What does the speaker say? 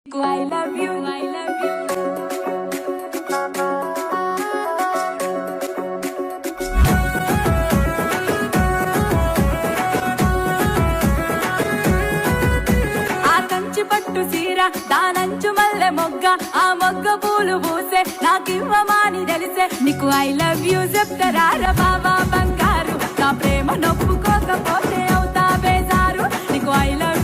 I love you, I love you. ఆ కంచి పట్టు సీర దానంచు మల్లె మొగ్గ ఆ మొగ్గ పూలు పూసే నాకివ్వమాని తెలిసే నీకు ఐ లవ్ యూ చెప్తారా బాబా బంగారు నా ప్రేమ నొప్పుకోకపోతే అవుతా బేజారు నీకు ఐ లవ్